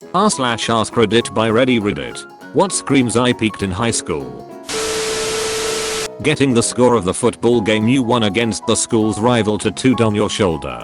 r/AskReddit by Reddit. What screams I peaked in high school? Getting the score of the football game you won against the school's rival to toot on your shoulder.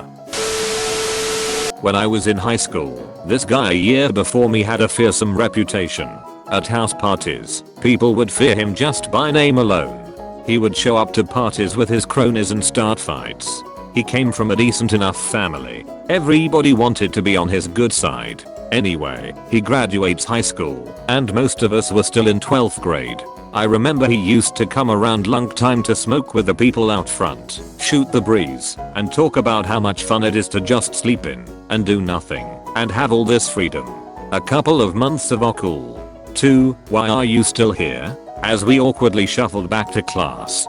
When I was in high school, this guy a year before me had a fearsome reputation. At house parties, people would fear him just by name alone. He would show up to parties with his cronies and start fights. He came from a decent enough family. Everybody wanted to be on his good side. Anyway, he graduates high school, and most of us were still in 12th grade. I remember he used to come around lunchtime to smoke with the people out front, shoot the breeze, and talk about how much fun it is to just sleep in, and do nothing, and have all this freedom. A couple of months of cool. 2. Why are you still here? As we awkwardly shuffled back to class.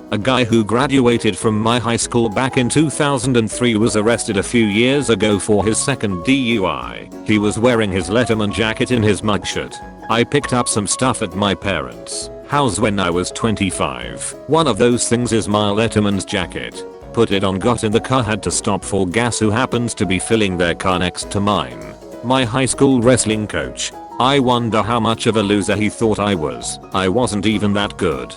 A guy who graduated from my high school back in 2003 was arrested a few years ago for his second DUI. He was wearing his Letterman jacket in his mugshot. I picked up some stuff at my parents' house when I was 25. One of those things is my Letterman's jacket. Put it on, got in the car, had to stop for gas, who happens to be filling their car next to mine. My high school wrestling coach. I wonder how much of a loser he thought I was. I wasn't even that good.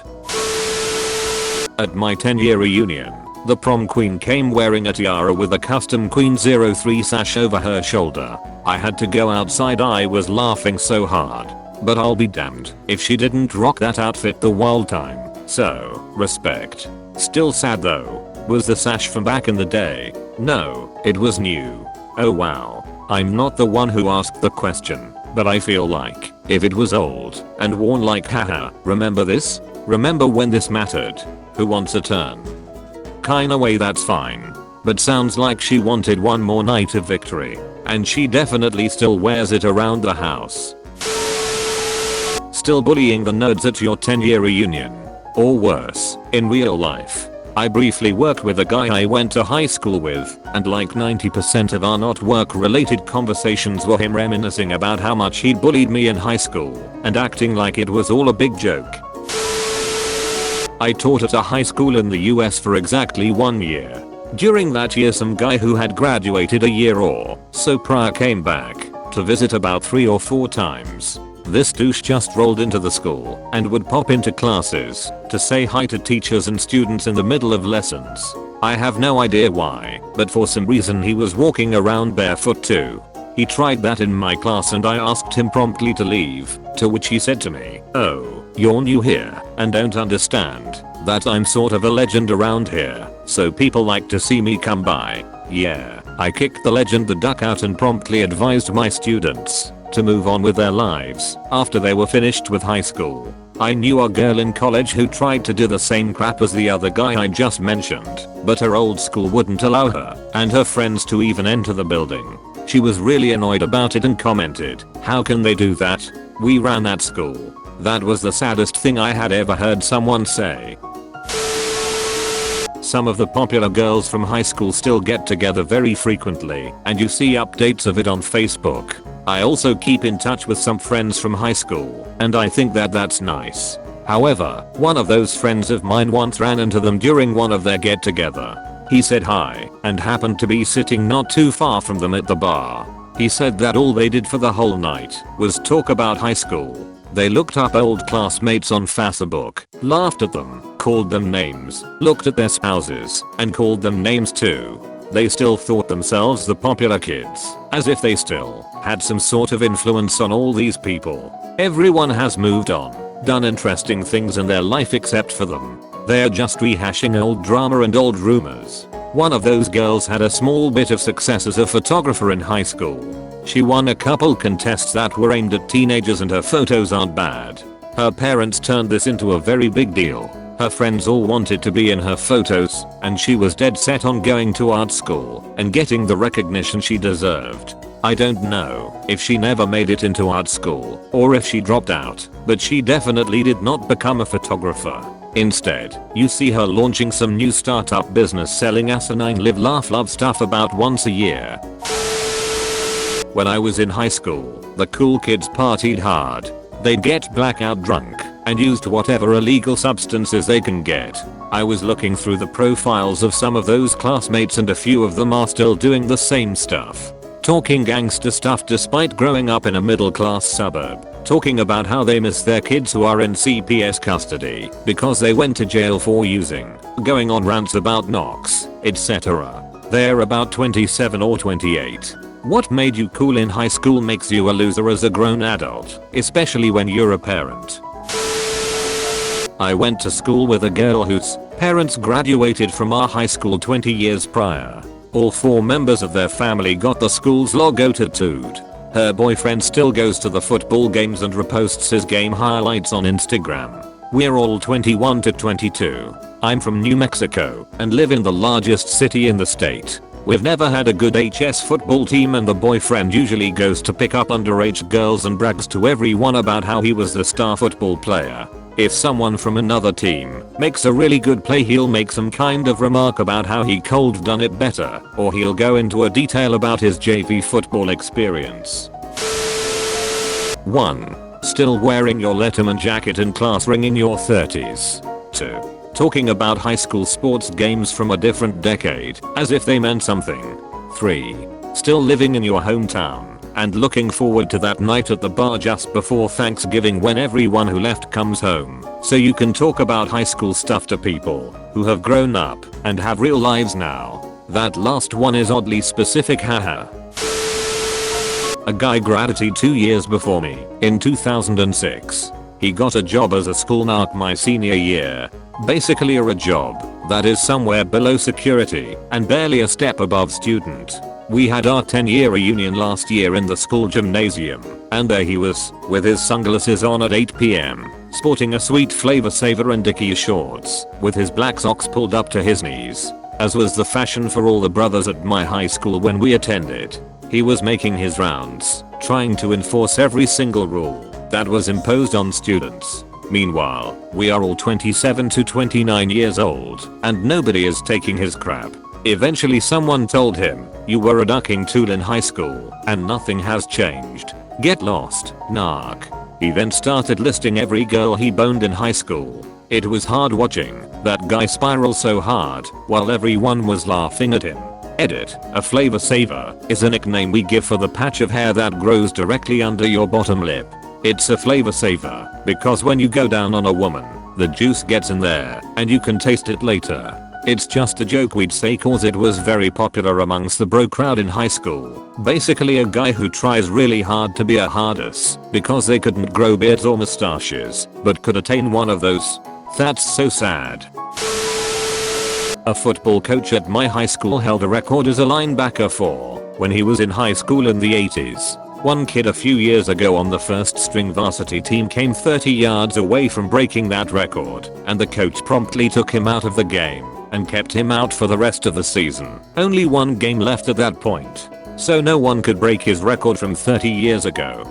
At my 10-year reunion, the prom queen came wearing a tiara with a custom Queen 03 sash over her shoulder. I had to go outside, I was laughing so hard. But I'll be damned if she didn't rock that outfit the whole time. So, respect. Still sad though. Was the sash from back in the day? No, it was new. Oh wow. I'm not the one who asked the question, but I feel like if it was old and worn, like haha, remember this? Remember when this mattered? Who wants a turn? Kinda way, that's fine. But sounds like she wanted one more night of victory. And she definitely still wears it around the house. Still bullying the nerds at your 10-year reunion. Or worse, in real life. I briefly worked with a guy I went to high school with, and like 90% of our not work related conversations were him reminiscing about how much he'd bullied me in high school, and acting like it was all a big joke. I taught at a high school in the US for exactly 1 year. During that year, some guy who had graduated a year or so prior came back to visit about 3 or 4 times. This douche just rolled into the school and would pop into classes to say hi to teachers and students in the middle of lessons. I have no idea why, but for some reason he was walking around barefoot too. He tried that in my class and I asked him promptly to leave, to which he said to me, "Oh, you're new here and don't understand that I'm sort of a legend around here, so people like to see me come by." Yeah, I kicked the legend the duck out and promptly advised my students to move on with their lives after they were finished with high school. I knew a girl in college who tried to do the same crap as the other guy I just mentioned, but her old school wouldn't allow her and her friends to even enter the building. She was really annoyed about it and commented, "How can they do that? We ran that school." That was the saddest thing I had ever heard someone say. Some of the popular girls from high school still get together very frequently, and you see updates of it on Facebook. I also keep in touch with some friends from high school, and I think that that's nice. However, one of those friends of mine once ran into them during one of their get-together. He said hi, and happened to be sitting not too far from them at the bar. He said that all they did for the whole night was talk about high school. They looked up old classmates on Facebook, laughed at them, called them names, looked at their spouses, and called them names too. They still thought themselves the popular kids, as if they still had some sort of influence on all these people. Everyone has moved on, done interesting things in their life except for them. They're just rehashing old drama and old rumors. One of those girls had a small bit of success as a photographer in high school. She won a couple contests that were aimed at teenagers and her photos aren't bad. Her parents turned this into a very big deal. Her friends all wanted to be in her photos, and she was dead set on going to art school and getting the recognition she deserved. I don't know if she never made it into art school or if she dropped out, but she definitely did not become a photographer. Instead, you see her launching some new startup business selling asinine live laugh love stuff about once a year. When I was in high school, the cool kids partied hard. They'd get blackout drunk and used whatever illegal substances they can get. I was looking through the profiles of some of those classmates and a few of them are still doing the same stuff. talking gangster stuff despite growing up in a middle class suburb, talking about how they miss their kids who are in CPS custody because they went to jail for using, going on rants about knocks, etc. They're about 27 or 28. What made you cool in high school makes you a loser as a grown adult, especially when you're a parent. I went to school with a girl whose parents graduated from our high school 20 years prior. All 4 members of their family got the school's logo tattooed. Her boyfriend still goes to the football games and reposts his game highlights on Instagram. We're all 21 to 22. I'm from New Mexico and live in the largest city in the state. We've never had a good HS football team and the boyfriend usually goes to pick up underage girls and brags to everyone about how he was the star football player. If someone from another team makes a really good play, he'll make some kind of remark about how he could done it better, or he'll go into a detail about his JV football experience. 1. Still wearing your Letterman jacket in class ring in your 30s. 2. Talking about high school sports games from a different decade as if they meant something. 3. Still living in your hometown and looking forward to that night at the bar just before Thanksgiving when everyone who left comes home so you can talk about high school stuff to people who have grown up and have real lives now. That last one is oddly specific, haha. A guy graduated 2 years before me in 2006. He got a job as a school narc my senior year. Basically a job that is somewhere below security and barely a step above student. We had our 10-year reunion last year in the school gymnasium, and there he was, with his sunglasses on at 8 PM, sporting a sweet Flavor Saver and Dickies shorts, with his black socks pulled up to his knees, as was the fashion for all the brothers at my high school when we attended. He was making his rounds, trying to enforce every single rule that was imposed on students. Meanwhile, we are all 27 to 29 years old, and nobody is taking his crap. Eventually someone told him, "You were a ducking tool in high school, and nothing has changed. Get lost, narc." He then started listing every girl he boned in high school. It was hard watching that guy spiral so hard, while everyone was laughing at him. Edit, a Flavor Saver is a nickname we give for the patch of hair that grows directly under your bottom lip. It's a Flavor Saver because when you go down on a woman, the juice gets in there and you can taste it later. It's just a joke we'd say cause it was very popular amongst the bro crowd in high school. Basically a guy who tries really hard to be a hardass because they couldn't grow beards or mustaches, but could attain one of those. That's so sad. A football coach at my high school held a record as a linebacker for when he was in high school in the 80s. One kid a few years ago on the first string varsity team came 30 yards away from breaking that record, and the coach promptly took him out of the game and kept him out for the rest of the season. Only one game left at that point, so no one could break his record from 30 years ago.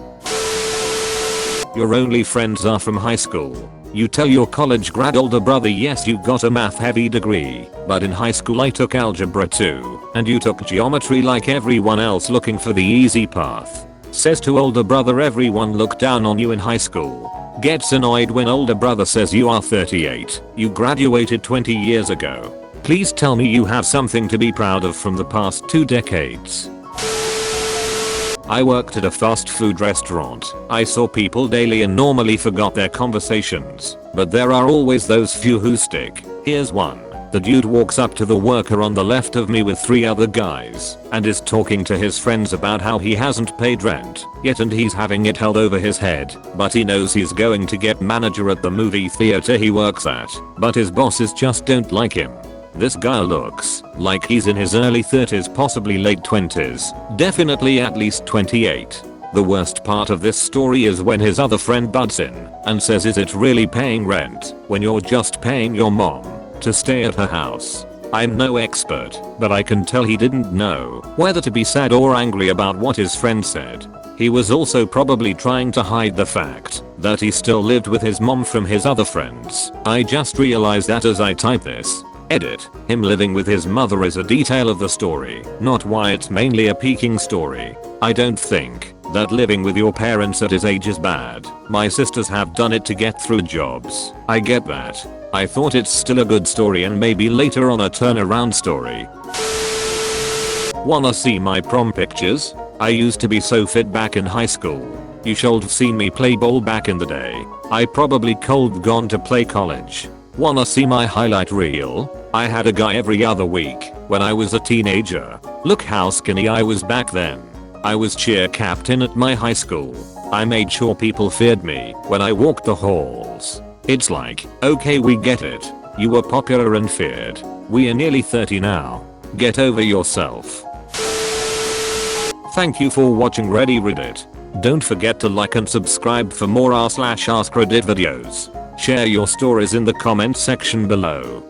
Your only friends are from high school. You tell your college grad older brother, yes, you got a math heavy degree, but in high school I took algebra too, and you took geometry like everyone else looking for the easy path. Says to older brother everyone looked down on you in high school. Gets annoyed when older brother says you are 38, you graduated 20 years ago. Please tell me you have something to be proud of from the past 2 decades. I worked at a fast food restaurant. I saw people daily and normally forgot their conversations, but there are always those few who stick. Here's one. The dude walks up to the worker on the left of me with 3 other guys and is talking to his friends about how he hasn't paid rent yet and he's having it held over his head, but he knows he's going to get manager at the movie theater he works at, but his bosses just don't like him. This guy looks like he's in his early 30s, possibly late 20s, definitely at least 28. The worst part of this story is when his other friend butts in and says, "Is it really paying rent when you're just paying your mom to stay at her house?" I'm no expert, but I can tell he didn't know whether to be sad or angry about what his friend said. He was also probably trying to hide the fact that he still lived with his mom from his other friends. I just realized that as I type this. Edit, him living with his mother is a detail of the story, not why it's mainly a peaking story. I don't think that living with your parents at his age is bad. My sisters have done it to get through jobs. I get that. I thought it's still a good story and maybe later on a turnaround story. Wanna see my prom pictures? I used to be so fit back in high school. You should've seen me play ball back in the day. I probably cold gone to play college. Wanna see my highlight reel? I had a guy every other week when I was a teenager. Look how skinny I was back then. I was cheer captain at my high school. I made sure people feared me when I walked the halls. It's like, okay, we get it. You were popular and feared. We are nearly 30 now. Get over yourself. Thank you for watching Reddit. Don't forget to like and subscribe for more r/AskReddit videos. Share your stories in the comment section below.